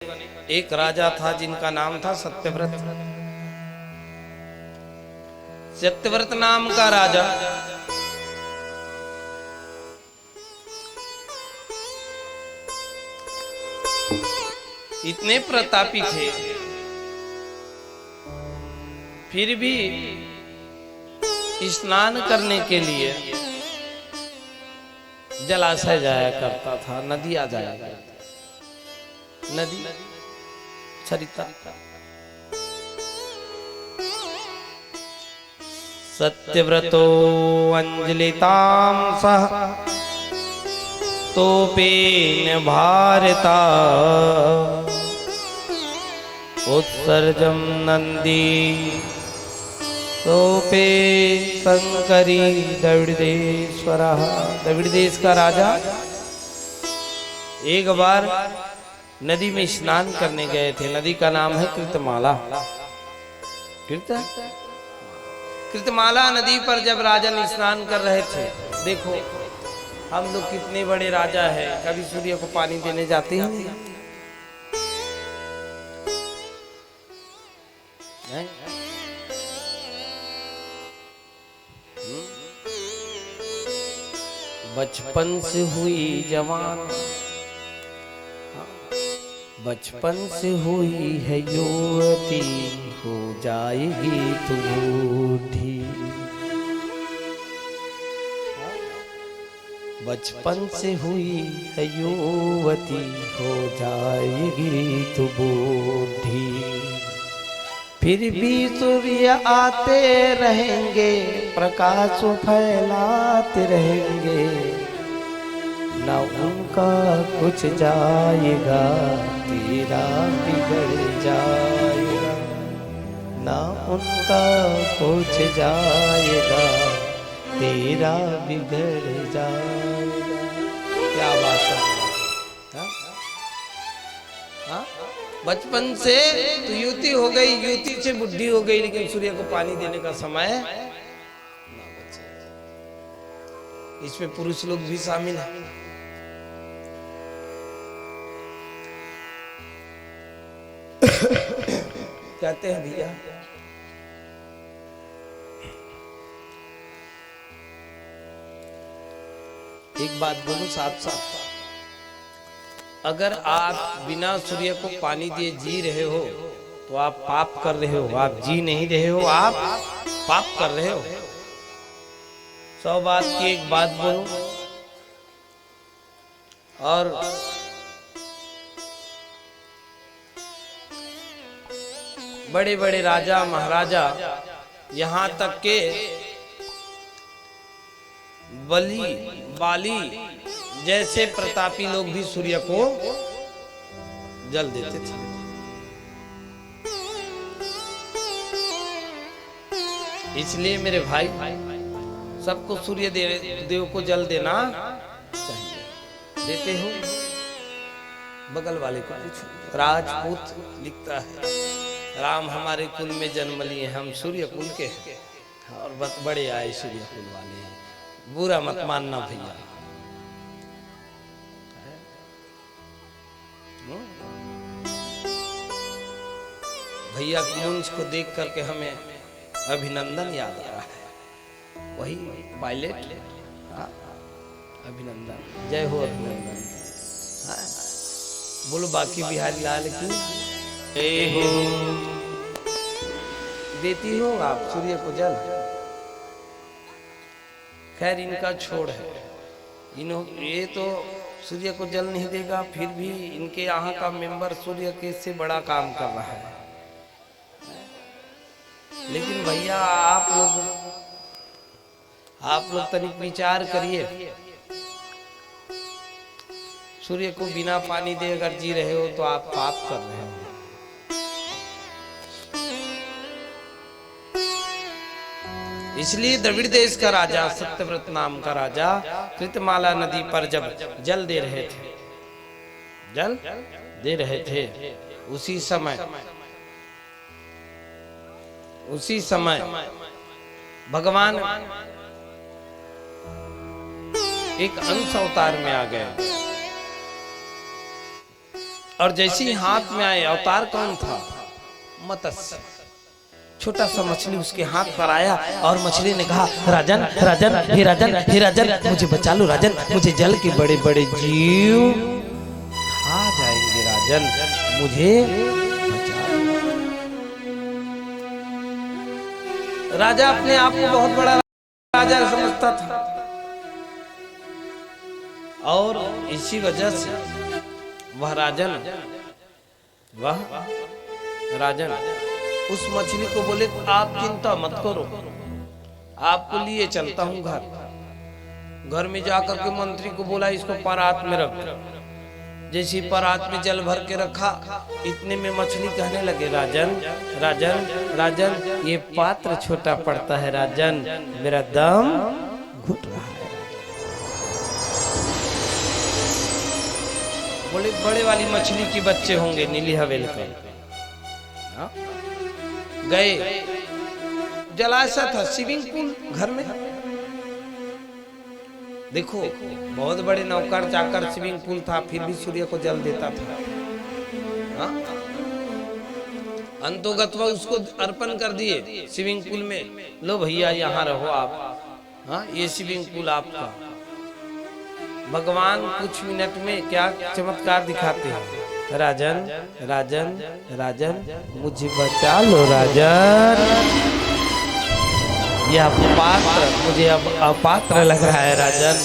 एक राजा था जिनका नाम था सत्यव्रत। सत्यव्रत नाम का राजा इतने प्रतापी थे, फिर भी स्नान करने के लिए जलाशय जाया करता था, नदी आ जाया करता, नदी सरिता। सत्यव्रतो अंजलितां सह तोपेन भारता उत्सर्जम नंदी तोपे शंकरी। द्रविड़ेश्वरा, द्रविड़ देश का राजा एक बार नदी में स्नान करने गए थे। नदी का नाम है कृतमाला। कृतमाला नदी पर जब राजन स्नान कर रहे थे, देखो हम लोग कितने बड़े राजा हैं, कभी सूर्य को पानी देने जाते ही नहीं हैं? बचपन से हुई जवान, बचपन से हुई है युवती, हो जाएगी तू बूढ़ी। बचपन से हुई है युवती, हो जाएगी तू बूढ़ी। फिर भी सूर्य आते रहेंगे, प्रकाश फैलाते रहेंगे, ना उनका कुछ जाएगा, तेरा बिगड़ जाएगा। ना उनका कुछ जाएगा, तेरा बिगड़ जाएगा। क्या बात है। बचपन से तो युवती हो गई, युवती से बुद्धि हो गई, लेकिन सूर्य को पानी देने का समय ना बचा। इसमें पुरुष लोग भी शामिल हैं। कहते हैं भैया, एक बात बोलो साथ साथ, अगर आप बिना सूर्य को पानी दिए जी रहे हो तो आप पाप कर रहे हो। आप जी नहीं रहे हो, आप पाप कर रहे हो। 100 बात की एक बात बोलो, और बड़े बड़े राजा महाराजा, यहाँ तक के बाली जैसे प्रतापी लोग भी सूर्य को जल देते थे। इसलिए मेरे भाई, सबको सूर्य देव को जल देना चाहिए। देते हो? बगल वाले को पूछो। राजपूत लिखता है, राम हमारे कुल में जन्म लिए, हम सूर्य कुल के हैं और बड़े आए सूर्य कुल वाले हैं। बुरा मत मानना भैया। भैया की मूंछ को देख करके हमें अभिनंदन याद आ रहा है। वही पायलट, अभिनंदन, जय हो अभिनंदन। बोलो बाकी बिहारी लाल की जय हो। देती हो आप सूर्य को जल? खैर इनका छोड़ है, ये तो सूर्य को जल नहीं देगा, फिर भी इनके यहाँ का मेंबर सूर्य के से बड़ा काम कर रहा है। लेकिन भैया आप लोग तनिक विचार करिए, सूर्य को बिना पानी दे अगर जी रहे हो तो आप पाप कर रहे हो। इसलिए द्रविड़ देश का राजा सत्यव्रत नाम का राजा कृतमाला नदी पर जब जल दे रहे थे, उसी समय भगवान एक अंश अवतार में आ गए। और जैसे ही हाथ में आए, अवतार कौन था? मत्स्य। छोटा सा मछली उसके हाथ पर आया और मछली ने कहा, राजन राजन हे राजन हे राजन, मुझे बचा लो राजन, मुझे जल के बड़े बड़े जीव खा जाएंगे राजन, मुझे बचा लो। राजा अपने आप को बहुत बड़ा राजा समझता था और इसी वजह से वह राजन उस मछली को बोले, आप चिंता मत करो, आपको लिए चलता हूं घर में जाकर के मंत्री को बोला, इसको परात में रख। जैसे परात में जल भर के रखा, इतने में मछली कहने लगे, राजन राजन राजन, ये पात्र छोटा पड़ता है राजन, मेरा दम घुट रहा है। बोले, बड़े वाली मछली के बच्चे होंगे नीली हवेल के। गए, जलाशय था, स्विमिंग पूल घर में। देखो, बहुत बड़े नौकर जाकर स्विमिंग पूल था, फिर भी सूर्य को जल देता था। अंतोगत्वा उसको अर्पण कर दिए स्विमिंग पूल में, लो भैया यहाँ रहो आप, ये स्विमिंग पूल आपका। भगवान कुछ मिनट में क्या चमत्कार दिखाते हैं, राजन राजन राजन, मुझे बचा लो राजन, यह पात्र मुझे अब अपात्र लग रहा है राजन,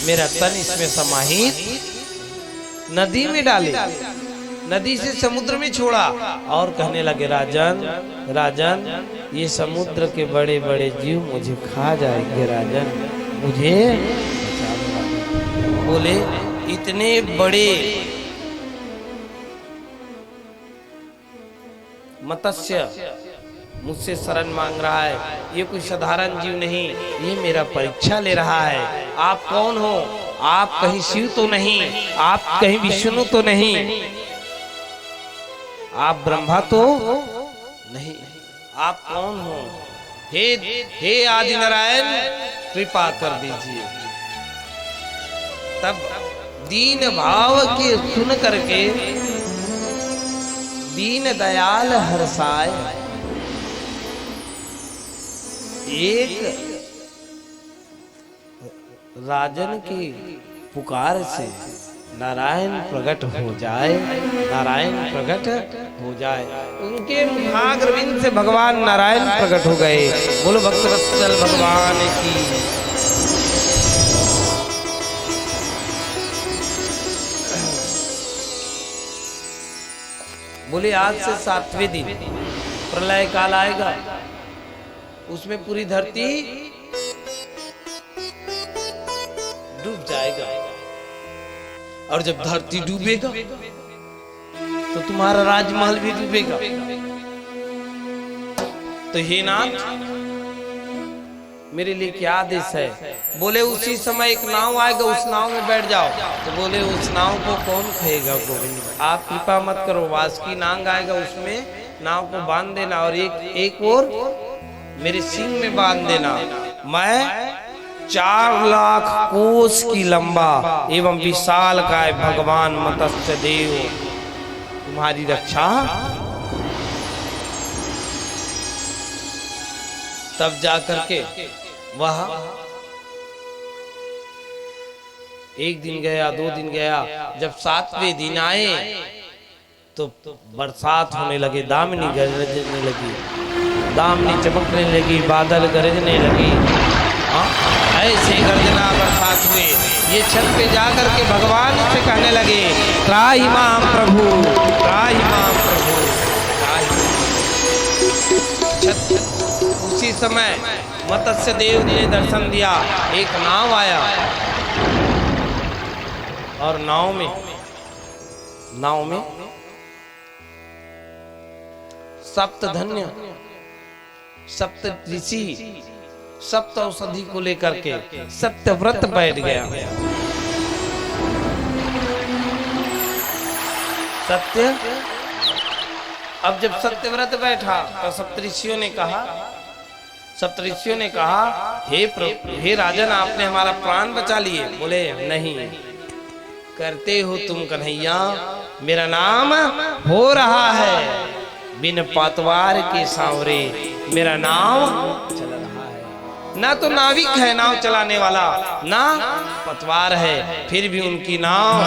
मेरा तन इसमें समाहित। नदी में डाले, नदी से समुद्र में छोड़ा और कहने लगे, राजन राजन, ये समुद्र के बड़े बड़े जीव मुझे खा जाएंगे राजन, मुझे। बोले, इतने बड़े मत्स्य मुझसे शरण मांग रहा है, ये कोई साधारण जीव नहीं, ये मेरा परीक्षा ले रहा है। आप कौन हो? आप कहीं शिव तो नहीं, आप कहीं विष्णु तो नहीं, आप ब्रह्मा तो नहीं, आप कौन हो? हे आदि नारायण, कृपा कर दीजिए। तब दीन भाव के सुन करके दीन दयाल हर्षाय, एक राजन की पुकार से नारायण प्रकट हो जाए, नारायण प्रकट हो जाए। उनके मुखाग्रविंद से भगवान नारायण प्रकट हो गए। बोलो भक्तवत्सल भगवान की। बोले, आज से 7वें दिन प्रलय काल आएगा, उसमें पूरी धरती डूब जाएगा, और जब धरती डूबेगा तो तुम्हारा राजमहल भी डूबेगा। तो हे नाथ, मेरे लिए क्या आदेश है? बोले, उसी समय एक नाव आएगा, उस नाव में बैठ जाओ। तो बोले, उस नाव को कौन खाएगा गोविंद? आप कृपा मत करो, वासुकी नाग आएगा, उसमें नाव को बांध देना और एक और मेरे सिंह में बांध देना। मैं 4 लाख कोस की लंबा एवं विशाल काय भगवान मत्स्य देव तुम्हारी रक्षा। तब जाकर के वह 1 दिन गया, 2 दिन गया, जब 7वें दिन आए तो बरसात होने लगे, दामिनी गरजने लगी, दामिनी चमकने लगी, बादल गरजने लगी। ऐसे गर्जना बरसात हुए। ये छत पे जाकर के भगवान से कहने लगे, त्राहि माम प्रभु, त्राहि माम प्रभु, त्राहि। उसी समय मत्स्य देव ने दर्शन दिया, एक नाव आया और नाव में सप्त धन्य, सप्त ऋषि, सप्त औषधि को लेकर के सत्यव्रत बैठ गया। सत्य, अब जब सत्यव्रत बैठा तो सप्तऋषियों ने कहा, हे राजन, आपने हमारा प्राण बचा लिए। बोले, नहीं, करते हो तुम कन्हैया, मेरा नाम हो रहा है, बिन पतवार के सांवरे मेरा नाम चल रहा है। ना तो नाविक है नाव चलाने वाला, ना पतवार है, फिर भी उनकी नाव